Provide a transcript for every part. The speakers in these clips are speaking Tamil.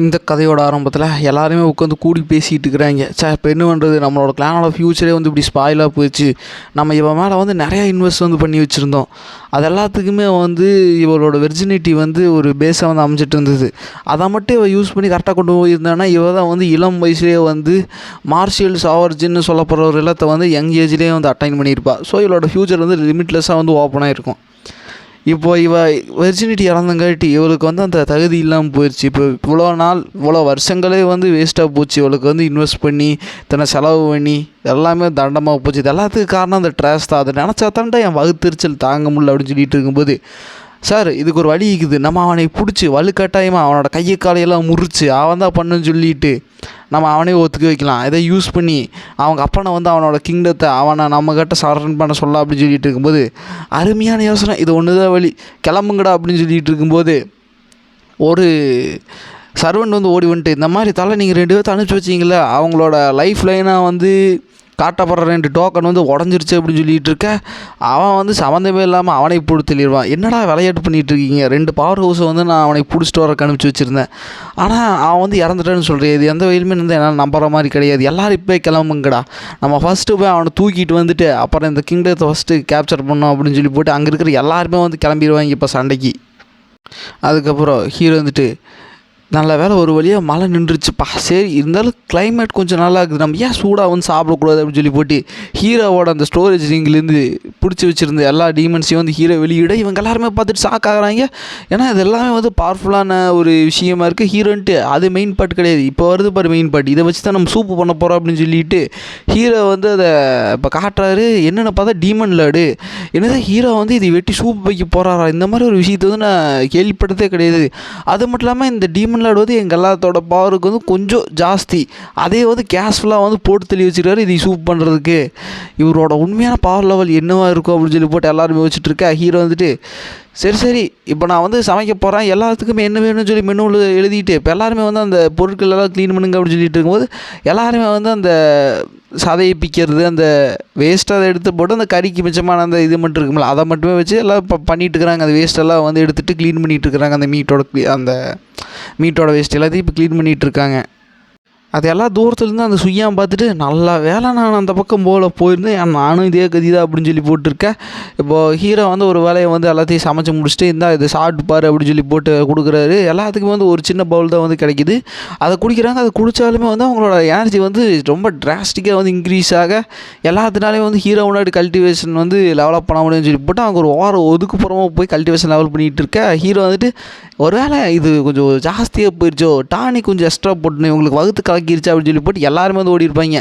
இந்த கதையோட ஆரம்பத்தில் எல்லாருமே உட்காந்து கூடி பேசிகிட்டு இருக்கிறாங்க. இப்போ என்ன பண்ணுறது, நம்மளோட கிளானோட ஃப்யூச்சரே வந்து இப்படி ஸ்பாயிலாக போயிடுச்சு. நம்ம இவன் மேலே வந்து நிறையா இன்வெஸ்ட் வந்து பண்ணி வச்சுருந்தோம். அது எல்லாத்துக்குமே வந்து இவளோட வெர்ஜினிட்டி வந்து ஒரு பேஸாக வந்து அமைஞ்சிட்டு இருந்தது. அதை மட்டும் இவள் யூஸ் பண்ணி கரெக்டாக கொண்டு போயிருந்தானா இவள் தான் வந்து இளம் வயசுலேயே வந்து மார்ஷியல் சாவர்ஜின்னு சொல்லப்படுற ஒரு இல்லத்தை வந்து யங் ஏஜ்லேயே வந்து அட்டைன் பண்ணியிருப்பாள். ஸோ இவளோட ஃப்யூச்சர் வந்து லிமிட்லெஸ்ஸாக வந்து ஓப்பனாக இருக்கும். இப்போ வெர்ஜினிட்டி இறந்தங்காட்டி இவளுக்கு வந்து அந்த தகுதி இல்லாமல் போயிடுச்சு. இப்போ இவ்வளோ வருஷங்களே வந்து வேஸ்ட்டாக போச்சு. இவளுக்கு வந்து இன்வெஸ்ட் பண்ணி இத்தனை செலவு பண்ணி எல்லாமே தண்டமாக போச்சு. இது எல்லாத்துக்கும் காரணம் அந்த ட்ராஷ் தான். அதை நினச்சா தாண்டா என் வகுத்தெரிச்சல் தாங்க முடியல அப்படின்னு சொல்லிட்டு இருக்கும்போது, சார் இதுக்கு ஒரு வழி இருக்குது. நம்ம அவனை பிடிச்சி வலுக்கட்டாயமாக அவனோட கையை காலையெல்லாம் முறிச்சு அவன் தான் பண்ணுன்னு சொல்லிட்டு நம்ம அவனே ஒத்துக்க வைக்கலாம். இதை யூஸ் பண்ணி அவங்க அப்பனை வந்து அவனோட கிங்டத்தை அவனை நம்மக்கிட்ட சரன் பண்ண சொல்ல அப்படின்னு சொல்லிட்டு இருக்கும்போது, அருமையான யோசனை, இது ஒன்று தான் வழி, கிளம்புங்கடா அப்படின்னு சொல்லிட்டு இருக்கும்போது ஒரு சர்வெண்ட் வந்து ஓடி வந்துட்டு, இந்த மாதிரி தலை நீங்கள் 2 பேர்த்த அனுப்பிச்சி வச்சிங்களே, அவங்களோட லைஃப் லைனாக வந்து காட்டப்படுற 2 டோக்கன் வந்து உடஞ்சிருச்சு அப்படின்னு சொல்லிகிட்டு இருக்க, அவன் வந்து சம்மந்தமே இல்லாமல் அவனை பிடிச்சி தெளிவான். என்னடா விளையாட்டு பண்ணிகிட்டு இருக்கீங்க, 2 பவர் ஹவுஸை வந்து நான் அவனை பிடிச்சிட்டு வர அனுப்பிச்சி வச்சுருந்தேன், ஆனால் அவன் வந்து இறந்துட்டான்னு சொல்கிறேன். இது எந்த வயலுமே வந்து என்னால் நம்புற மாதிரி கிடையாது. எல்லோரும் இப்போ கிளம்புங்கடா, நம்ம ஃபஸ்ட்டு போய் அவனை தூக்கிட்டு வந்துட்டு அப்புறம் இந்த கிங்டத்தை ஃபஸ்ட்டு கேப்சர் பண்ணோம் அப்படின்னு சொல்லி போட்டு அங்கே இருக்கிற எல்லாருமே வந்து கிளம்பிடுவாங்க இப்போ சண்டைக்கு. அதுக்கப்புறம் ஹீரோ வந்துட்டு, நல்ல வேலை ஒரு வழியாக மழை நின்றுச்சுப்பா, சரி இருந்தாலும் கிளைமேட் கொஞ்சம் நல்லா இருக்குது, நம்ம ஏன் சூடாக வந்து சாப்பிடக்கூடாது அப்படின்னு சொல்லி போட்டு ஹீரோவோட அந்த ஸ்டோரேஜ் ரிங்லேருந்து பிடிச்சி வச்சுருந்த எல்லா டீமன்ஸையும் வந்து ஹீரோ வெளியிட இவங்க எல்லாருமே பார்த்துட்டு ஷாக் ஆகுறாங்க. ஏன்னா இது எல்லாமே வந்து பவர்ஃபுல்லான ஒரு விஷயமா இருக்குது. ஹீரோன்ட்டு அது மெயின் பார்ட் கிடையாது, இப்போ வருது பாரு மெயின் பார்ட், இதை வச்சு தான் நம்ம சூப்பு பண்ண போகிறோம் அப்படின்னு சொல்லிட்டு ஹீரோ வந்து அதை இப்போ காட்டுறாரு. என்னென்னு பார்த்தா டீமன் லார்டு, என்னது ஹீரோ வந்து இதை வெட்டி சூப்பு வைக்க போகிறாரா, இந்த மாதிரி ஒரு விஷயத்தை வந்து நான் கேள்விப்பட்டதே கிடையாது. அது மட்டும் இல்லாமல் இந்த டீமன் லார்டு வந்து எங்கள் எல்லாத்தோட பவருக்கு வந்து கொஞ்சம் ஜாஸ்தி, அதே வந்து கேஷ்ஃபுல்லாக வந்து போட்டு தெளி வச்சுருக்காரு இதை சூப் பண்ணுறதுக்கு. இவரோட உண்மையான பவர் லெவல் என்னவாக இருக்கும் அப்படின்னு சொல்லி போட்டு எல்லாருமே வச்சுட்டு இருக்கா. ஹீரோ வந்துட்டு, சரி இப்போ நான் வந்து சமைக்க போகிறேன், எல்லாத்துக்குமே என்ன வேணும்னு சொல்லி மெனுவில் எழுதிட்டு இப்போ எல்லாருமே வந்து அந்த பொருட்கள் எல்லாம் க்ளீன் பண்ணுங்க அப்படின்னு சொல்லிட்டு இருக்கும்போது எல்லாருமே வந்து அந்த சதையை பிக்கிறது, அந்த வேஸ்ட்டாக அதை எடுத்து போட்டு அந்த கறிக்கு மிச்சமான அந்த இது மட்டும் இருக்குமில்ல அதை மட்டுமே வச்சு எல்லாம் இப்போ பண்ணிகிட்டு இருக்கிறாங்க. அந்த வேஸ்ட்டெல்லாம் வந்து எடுத்துகிட்டு க்ளீன் பண்ணிகிட்டு இருக்கிறாங்க. அந்த மீட்டோட வேஸ்ட் எல்லாத்தையும் இப்போ க்ளீன் பண்ணிகிட்ருக்காங்க. அது எல்லாம் தூரத்துலேருந்து அந்த சுய்யான் பார்த்துட்டு, நல்லா வேலை நான் அந்த பக்கம் போயிருந்தேன், நானும் இதே கதி தான் அப்படின்னு சொல்லி போட்டிருக்கேன். இப்போது ஹீரோ வந்து ஒரு வேலையை வந்து எல்லாத்தையும் சமைச்சு முடிச்சுட்டு இருந்தால் இதை சாப்பிட்டு பாரு அப்படின்னு சொல்லி போட்டு கொடுக்குறாரு. எல்லாத்துக்குமே வந்து ஒரு சின்ன பவுல் தான் வந்து கிடைக்கிது. அதை குடிக்கிறாங்க. அதை குடித்தாலுமே வந்து அவங்களோட எனர்ஜி வந்து ரொம்ப டிராஸ்டிக்காக வந்து இன்க்ரீஸ் ஆக எல்லாத்தினாலையும் வந்து ஹீரோ முன்னாடி கல்டிவேஷன் வந்து டெவலப் பண்ண முடியும்னு சொல்லி போட்டு அவங்க ஒரு ஒதுக்குப்புறமாக போய் கல்டிவேஷன் லெவல் பண்ணிகிட்டு இருக்க. ஹீரோ வந்துட்டு, ஒரு வேளை இது கொஞ்சம் ஜாஸ்தியாக போயிடுச்சோ, டானி கொஞ்சம் எக்ஸ்ட்ரா போட்டுன்னு இவங்களுக்கு வகுத்து கலக்கிருச்சா அப்படின்னு சொல்லி போட்டு எல்லாருமே வந்து ஓடி இருப்பாங்க.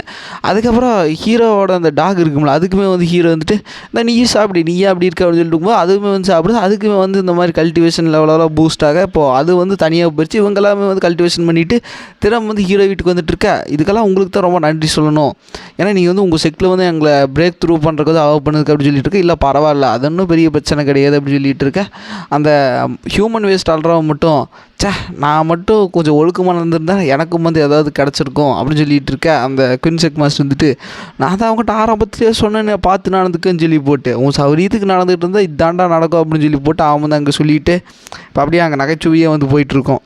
அதுக்கப்புறம் ஹீரோவோட அந்த டாக் இருக்கும்ல, அதுக்குமே வந்து ஹீரோ வந்துட்டு, இந்த நீ சாப்பிடு, நீயே அப்படி இருக்க அப்படின்னு சொல்லிட்டு இருக்கும்போது அதுவுமே வந்து சாப்பிடுது. அதுக்குமே வந்து இந்த மாதிரி கல்டிவேஷன் லெவலெல்லாம் பூஸ்ட் ஆக இப்போது அது வந்து தனியாக போயிடுச்சு. இவங்க எல்லாமே வந்து கல்டிவேஷன் பண்ணிவிட்டு திறம் வந்து ஹீரோ வீட்டுக்கு வந்துட்டு இருக்க. இதுக்கெல்லாம் உங்களுக்கு தான் ரொம்ப நன்றி சொல்லணும், ஏன்னா நீங்கள் வந்து உங்கள் செட்டில் வந்து எங்களை பிரேக் த்ரூ பண்ணுறதுக்கு வந்து அலோவ் பண்ணதுக்கு அப்படின்னு சொல்லிட்டு இருக்கு. இல்லை பரவாயில்ல, அது ஒன்றும் பெரிய பிரச்சனை கிடையாது அப்படின்னு சொல்லிட்டு இருக்க. அந்த ஹியூமன் வேஸ்ட் ஆல்ரெடி மட்டும், நான் மட்டும் கொஞ்சம் ஒழுக்கமாக இருந்திருந்தேன், எனக்கும் வந்து ஏதாவது கிடச்சிருக்கும் அப்படின்னு சொல்லிட்டு இருக்க. அந்த குயின் செக் மாஸ்டர் வந்துட்டு, நான் தான் அவங்ககிட்ட ஆரம்பத்திலே சொன்னேன் பார்த்து நடந்துக்குன்னு சொல்லி போட்டு, உன் சௌரியத்துக்கு நடந்துகிட்டு இருந்தால் இதாண்டா நடக்கும் அப்படின்னு சொல்லி போட்டு அவன் வந்து அங்கே சொல்லிவிட்டு இப்போ அப்படியே அங்கே நகைச்சுவையாக வந்து போயிட்டுருக்கோம்.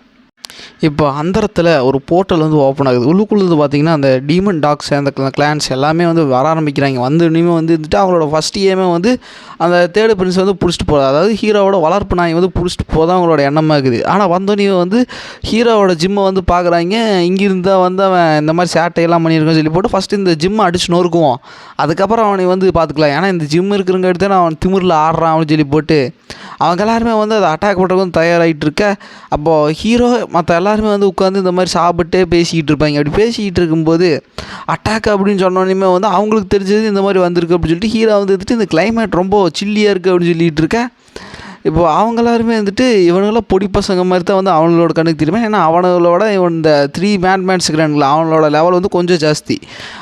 இப்போ அந்தரத்தில் ஒரு போர்ட்டல் வந்து ஓப்பன் ஆகுது. உள்ளுக்குள்ளது பார்த்திங்கன்னா அந்த டீமன் டாக்ஸ் அந்த கிளான்ஸ் எல்லாமே வந்து வர ஆரம்பிக்கிறாங்க. இனிமேல் வந்துட்டு அவங்களோட ஃபஸ்ட் ஏமே வந்து அந்த தேர்டு பிரின்ஸ் வந்து பிடிச்சிட்டு போகிறது, அதாவது ஹீரோவோட வளர்ப்பு நாயை வந்து பிடிச்சிட்டு போதான் அவங்களோட எண்ணமாக இருக்குது. ஆனால் வந்தோடனே வந்து ஹீரோவோட ஜிம்மை வந்து பார்க்குறாங்க. இங்கிருந்தால் வந்து அவன் இந்த மாதிரி சேட்டையெல்லாம் பண்ணியிருக்கான்னு சொல்லி போட்டு ஃபஸ்ட்டு இந்த ஜிம்மை அடிச்சு நொறுக்குவோம், அதுக்கப்புறம் அவனை வந்து பார்த்துக்கலாம், ஏன்னா இந்த ஜிம் இருக்கிறங்க எடுத்து அவன் திமிரில் ஆடுறான் அப்படின்னு சொல்லி போட்டு அவங்க எல்லாருமே வந்து அதை அட்டாக் பண்ணுறதுக்கு வந்து தயாராகிட்டு இருக்க. அப்போது ஹீரோ மற்ற எல்லாருமே வந்து உட்காந்து இந்த மாதிரி சாப்பிட்டே பேசிக்கிட்டு இருப்பாங்க. அப்படி பேசிக்கிட்டு இருக்கும்போது அட்டாக் அப்படின்னு சொன்னோன்னே வந்து அவங்களுக்கு தெரிஞ்சது இந்த மாதிரி வந்திருக்கு அப்படின்னு சொல்லிட்டு ஹீரோ வந்துட்டு இந்த கிளைமேட் ரொம்ப சில்லியாக இருக்குது அப்படின்னு சொல்லிகிட்டு இருக்க. இப்போது அவங்க எல்லாருமே வந்துட்டு இவனுங்களாம் பொடி பசங்க மாதிரி தான் வந்து அவங்களோட கண்ணுக்கு தெரியுமா, ஏன்னா அவங்களோட இவன் இந்த 3 மேன்மேன்ஸ் இருக்கிறானுங்களா அவங்களோட லெவல் வந்து கொஞ்சம் ஜாஸ்தி.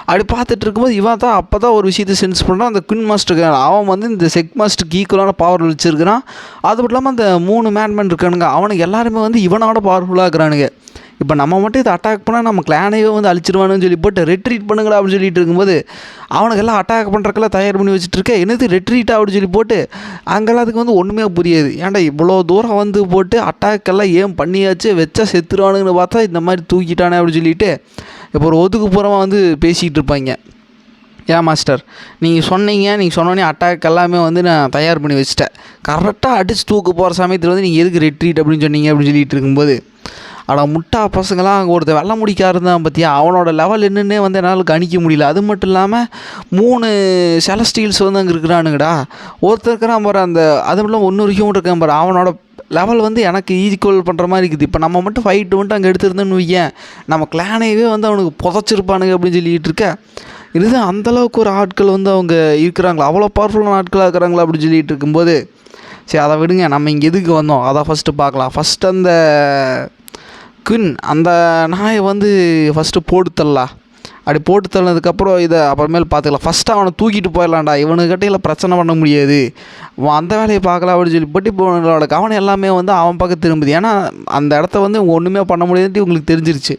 அப்படி பார்த்துட்டு இருக்கும்போது இவன் தான் அப்போ தான் ஒரு விஷயத்தை சென்ஸ் பண்ணுறான். அந்த குயின் மாஸ்டர் அவன் வந்து இந்த செக் மாஸ்டருக்கு ஈக்குவலான பவர் வச்சுருக்கிறான். அது மட்டும் இல்லாமல் அந்த 3 மேன்மேன் இருக்கானுங்க அவனுக்கு எல்லாருமே வந்து இவனோட பவர்ஃபுல்லாக இருக்கிறானுங்க. இப்போ நம்ம மட்டும் இதை அட்டாக் பண்ணால் நம்ம கிளானையே வந்து அழிச்சிருவானுன்னு சொல்லி போட்டு ரெட்ரீட் பண்ணுங்களா அப்படின்னு சொல்லிட்டு இருக்கும்போது அவனுக்கெல்லாம் அட்டாக் பண்ணுறக்கெல்லாம் தயார் பண்ணி வச்சுட்டு இருக்கேன். என்னது ரெட்ரீட்டா அப்படின்னு சொல்லி போட்டு அங்கெல்லாம் அதுக்கு வந்து ஒன்றுமே புரியாது. ஏன்டா இவ்வளோ தூரம் வந்து போட்டு அட்டாக்கெல்லாம் ஏன் பண்ணியாச்சு வச்சா செத்துருவானுங்கன்னு பார்த்தா இந்த மாதிரி தூக்கிட்டானே அப்படின்னு சொல்லிட்டு இப்போ ஒரு ஒதுக்குப்புறமாக வந்து பேசிகிட்டு இருப்பாங்க. ஏன் மாஸ்டர் நீங்கள் சொன்னோன்னே அட்டாக் எல்லாமே வந்து நான் தயார் பண்ணி வச்சுட்டேன், கரெக்டாக அடித்து தூக்க போகிற சமயத்தில் வந்து நீங்கள் எதுக்கு ரெட்ரீட் அப்படின்னு சொன்னீங்க அப்படின்னு சொல்லிட்டு இருக்கும்போது, அட முட்டா பசங்களாம் அங்கே ஒருத்தர் வெள்ள முடிக்காரு தான் பார்த்தியா, அவனோட லெவல் என்னன்னே வந்து என்னால் கணிக்க முடியல. அது மட்டும் இல்லாமல் 3 செலஸ்டியல்ஸ் வந்து அங்கே இருக்கிறானுங்கடா. ஒருத்தர் இருக்கிறான் பாரு, அந்த அதுவும் இல்லாமல் இன்னொரு ஹியூமன் இருக்கான் பாரு, அவனோட லெவல் வந்து எனக்கு ஈக்குவல் பண்ணுற மாதிரி இருக்குது. இப்போ நம்ம மட்டும் ஃபைட்டு மட்டும் அங்கே எடுத்துருந்தோன்னு வையேன், நம்ம கிளானையவே வந்து அவனுக்கு புதைச்சிருப்பானுங்க அப்படின்னு சொல்லிட்டு இருக்கேன். இதுதான் அந்தளவுக்கு ஒரு ஆட்கள் வந்து அவங்க இருக்கிறாங்களா, அவ்வளோ பவர்ஃபுல்லான ஆட்களாக இருக்கிறாங்களா அப்படின்னு சொல்லிட்டு இருக்கும்போது, சரி அதை விடுங்க, நம்ம இங்கே எதுக்கு வந்தோம் அதை ஃபஸ்ட்டு பார்க்கலாம். ஃபஸ்ட்டு அந்த குயின் அந்த நாயை வந்து ஃபஸ்ட்டு போட்டு தள்ளலாம். அப்படி போட்டு தள்ளதுக்கப்புறம் இதை அப்புறமேல் பார்த்துக்கலாம். ஃபஸ்ட்டு அவனை தூக்கிட்டு போயிடலாம்டா, இவனுக்கிட்டையில் பிரச்சனை பண்ண முடியாது, அந்த வேலையை பார்க்கலாம் அப்படின்னு சொல்லி போட்டு இப்போ இவங்களோட கவனம் எல்லாமே வந்து அவன் பக்கம் திரும்புது. ஏன்னா அந்த இடத்த வந்து ஒன்றுமே பண்ண முடியாதுன்ட்டு இவங்களுக்கு தெரிஞ்சிருச்சு.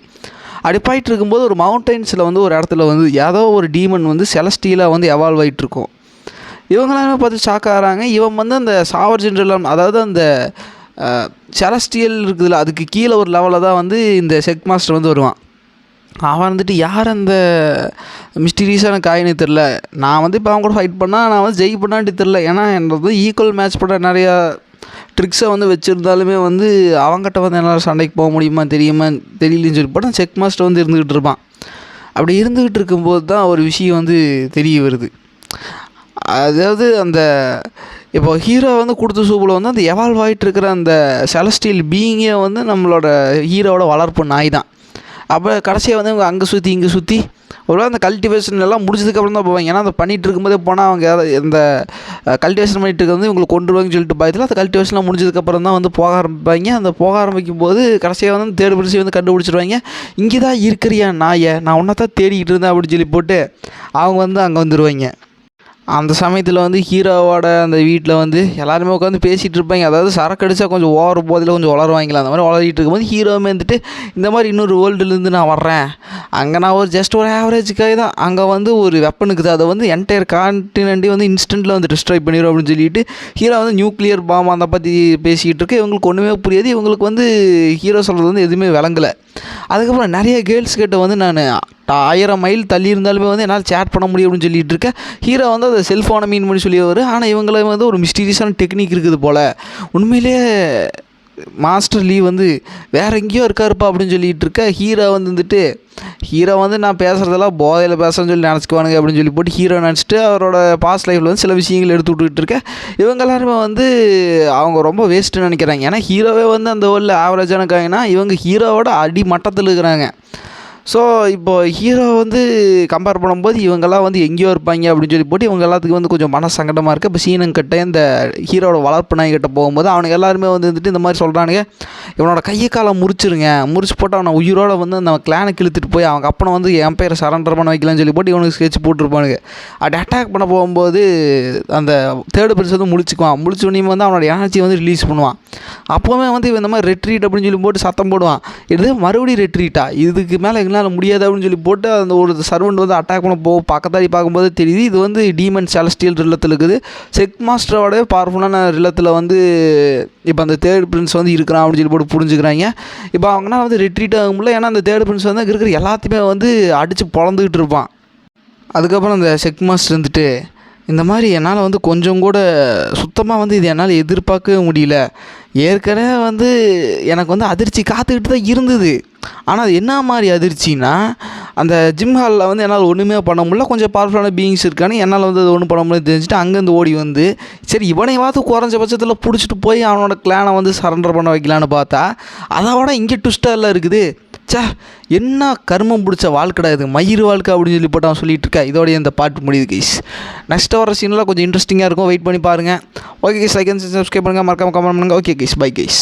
அப்படி போயிட்டு இருக்கும்போது ஒரு மவுண்டன்ஸில் வந்து ஒரு இடத்துல வந்து ஏதோ ஒரு டீமன் வந்து செலஸ்டியலாக வந்து எவால்வ் ஆகிட்டுருக்கும். இவங்களாமே பார்த்து ஷாக் ஆகிறாங்க. இவன் வந்து அந்த சாவர் ஜென்ரல், அதாவது அந்த செலஸ்டியல் இருக்குதுல்ல, அதுக்கு கீழே ஒரு லெவலில் தான் வந்து இந்த செக் மாஸ்டர் வந்து வருவான். அவன் வந்துட்டு யார் அந்த மிஸ்டீரியஸான காயினே தெரில, நான் வந்து இப்போ அவன் கூட ஃபைட் பண்ணால் நான் வந்து ஜெய் பண்ணான்ட்டு தெரில, ஏன்னா என்னது ஈக்குவல் மேட்ச் பண்ண நிறையா ட்ரிக்ஸை வந்து வச்சுருந்தாலுமே வந்து அவங்ககிட்ட வந்து என்னால் சண்டைக்கு போக முடியுமா தெரியலன்னு சொல்லி போட்டால் செக் மாஸ்டர் வந்து இருந்துக்கிட்டு இருப்பான். அப்படி இருந்துக்கிட்டு இருக்கும்போது தான் ஒரு விஷயம் வந்து தெரிய வருது. அதாவது அந்த இப்போ ஹீரோ வந்து கொடுத்த சூப்பில் வந்து அந்த எவால்வ் ஆகிட்டு இருக்கிற அந்த செலஸ்டியல் பீயிங்கே வந்து நம்மளோட ஹீரோவோட வளர்ப்பு நாய் தான். அப்போ கடைசியாக வந்து இவங்க அங்கே சுற்றி இங்கே சுற்றி ஒரு அந்த கல்டிவேஷன் எல்லாம் முடிச்சதுக்கப்புறம் தான் போவாங்க. ஏன்னா அந்த பண்ணிகிட்டு இருக்கும்போதே போனால் அவங்க இந்த கல்டிவேஷன் பண்ணிகிட்டு இருக்கிறது இவங்களுக்கு கொண்டுருவாங்கன்னு சொல்லிட்டு பயத்தில் அந்த கல்டிவேஷன்லாம் முடிஞ்சதுக்கப்புறம் தான் வந்து போக ஆரம்பிப்பாங்க. அந்த போக ஆரம்பிக்கும் போது கடைசியாக வந்து தேர்ட் பிரிச்சு வந்து கண்டுபிடிச்சிருவாங்க. இங்கே தான் இருக்கிறியா நாயை, நான் ஒன்றா தான் தேடிக்கிட்டு இருந்தேன் அப்படின்னு சொல்லி போட்டு அவங்க வந்து அங்கே வந்துடுவாங்க. அந்த சமயத்தில் வந்து ஹீரோவோட அந்த வீட்டில் வந்து எல்லாருமே உட்காந்து பேசிகிட்டு இருப்பாங்க. அதாவது சரக்கு அடித்தா கொஞ்சம் ஓவர் போதில் கொஞ்சம் வளருவாங்களா, அந்த மாதிரி வளரிட்டு இருக்கும்போது ஹீரோவுமே வந்துட்டு இந்த மாதிரி இன்னொரு வேர்ல்டுலேருந்து நான் வர்றேன், அங்கே நான் ஒரு ஜஸ்ட் ஒரு ஆவரேஜுக்காக தான், அங்கே வந்து ஒரு வெப்பனுக்குது, அதை வந்து என்டையர் கான்டினென்ட்டே வந்து இன்ஸ்டன்ட்டில் வந்து டிஸ்ட்ராய் பண்ணிடும் அப்படின்னு சொல்லிட்டு ஹீரோ வந்து நியூக்ளியர் பாம் அதை பற்றி பேசிக்கிட்டு இருக்கு. இவங்களுக்கு ஒன்றுமே புரியாது, இவங்களுக்கு வந்து ஹீரோ சொல்கிறது வந்து எதுவுமே விளங்கலை. அதுக்கப்புறம் நிறைய கேர்ள்ஸ் கிட்ட வந்து நான் 1000 மைல் தள்ளி இருந்தாலுமே வந்து என்னால் சேட் பண்ண முடியும் அப்படின்னு சொல்லிட்டு இருக்கேன். ஹீரோ வந்து அதை செல்ஃபோனை மீன் பண்ணி சொல்லியவர். ஆனால் இவங்கள வந்து ஒரு மிஸ்டீரியஸான டெக்னிக் இருக்குது போல். உண்மையிலே மாஸ்டர் லீ வந்து வேறு எங்கேயோ இருக்காருப்பா அப்படின்னு சொல்லிட்டு இருக்க. ஹீரோ வந்து நான் பேசுகிறதெல்லாம் போதையில் பேசுகிறேன்னு சொல்லி நினச்சிக்குவானுங்க அப்படின்னு சொல்லி போட்டு ஹீரோ நினச்சிட்டு அவரோட பாஸ்ட் லைஃப்பில் வந்து சில விஷயங்கள் எடுத்து விட்டுக்கிட்டு இருக்கேன். இவங்க எல்லாருமே வந்து அவங்க ரொம்ப வேஸ்ட்டுன்னு நினைக்கிறாங்க. ஏன்னா ஹீரோவே வந்து அந்த வேர்ல்டில் ஆவரேஜான காங்கன்னா இவங்க ஹீரோவோட அடி மட்டத்தில் இருக்கிறாங்க. ஸோ இப்போ ஹீரோ வந்து கம்பேர் பண்ணும்போது இவங்கெல்லாம் வந்து எங்கேயோ இருப்பாங்க அப்படின்னு சொல்லி போட்டு இவங்க எல்லாத்துக்கும் வந்து கொஞ்சம் மன சங்கடமாக இருக்குது. இப்போ சீனங்கிட்ட இந்த ஹீரோட வளர்ப்பு நாய்கிட்ட போகும்போது அவனுக்கு எல்லாருமே வந்துட்டு இந்த மாதிரி சொல்கிறானுங்க, இவனோட கையை காலை முறிச்சு போட்டு அவனை உயிரோடு வந்து அந்த கிளானை இழுத்துட்டு போய் அவங்க அப்பனை வந்து என் பேரை சரண்டர் பண்ண வைக்கலான்னு சொல்லி போட்டு இவனுக்கு ஸ்கெட்ச் போட்டுருப்பானுங்க. அப்படி அட்டாக் பண்ண போகும்போது அந்த தேர்டு பர்சன் வந்து முடிச்சோடனே வந்து அவனோட எனர்ஜி வந்து ரிலீஸ் பண்ணுவான். அப்போவுமே வந்து இவன் இந்த மாதிரி ரெட்ரீட் அப்படின்னு சொல்லி போட்டு சத்தம் போடுவான். இது மறுபடியும் ரெட்ரீட்டா, இதுக்கு மேலே எங்களால் முடியாது அப்படின்னு சொல்லி போட்டு அந்த ஒரு சர்வெண்ட் வந்து அட்டாக் பண்ண பக்கத்தாடி பார்க்கும்போது தெரியுது இது வந்து டீமன் செலஸ்டியல் ரிலத்தில் இருக்குது. செக் மாஸ்டரோட பவர்ஃபுல்லான ரிலத்தில் வந்து இப்போ அந்த தேர்ட் பிரின்ஸ் வந்து இருக்கிறான் அப்படின்னு சொல்லி போட்டு புரிஞ்சுக்கிறாங்க. இப்போ அவங்கனா வந்து ரெட்ரீட் ஆக முடியல, ஏன்னா அந்த தேர்ட் பிரின்ஸ் வந்து இருக்கிற எல்லாத்தையுமே வந்து அடித்து பொழந்துக்கிட்டு இருப்பான். அதுக்கப்புறம் அந்த செக் மாஸ்டர் இருந்துட்டு இந்த மாதிரி என்னால் வந்து கொஞ்சம் கூட சுத்தமாக வந்து இது என்னால் எதிர்பார்க்கவே முடியல, ஏற்கனவே வந்து எனக்கு வந்து அதிர்ச்சி காத்துக்கிட்டு தான் இருந்தது, ஆனால் அது என்ன மாதிரி அதிர்ச்சின்னா அந்த ஜிம் ஹாலில் வந்து என்னால் ஒன்றுமே பண்ண முடியல, கொஞ்சம் பவர்ஃபுல்லான பீயிங்ஸ் இருக்கான்னு என்னால் வந்து அது ஒன்றும் பண்ண முடியாது தெரிஞ்சுட்டு அங்கேருந்து ஓடி வந்து சரி இவனை பார்த்து குறைஞ்ச பட்சத்தில் பிடிச்சிட்டு போய் அவனோட கிளானை வந்து சரண்டர் பண்ண வைக்கலான்னு பார்த்தா அதோட இங்கே ட்விஸ்டெல்லாம் இருக்குது. சே என்ன கர்மம் பிடிச்ச வாழ்க்கடா இது, மயிறு வாழ்க்கை அப்படின்னு சொல்லி போட்டு அவன் சொல்லிட்டு இருக்கா. இதோடைய இந்த பாட்டு முடியுது கைஸ். நெக்ஸ்ட் வர சீன்லாம் கொஞ்சம் இன்ட்ரெஸ்டிங்காக இருக்கும், வெயிட் பண்ணி பாருங்கள். Okay guys, like and subscribe பண்ணுங்கள், மறக்காம கமெண்ட் பண்ணுங்கள். Okay guys, bye guys.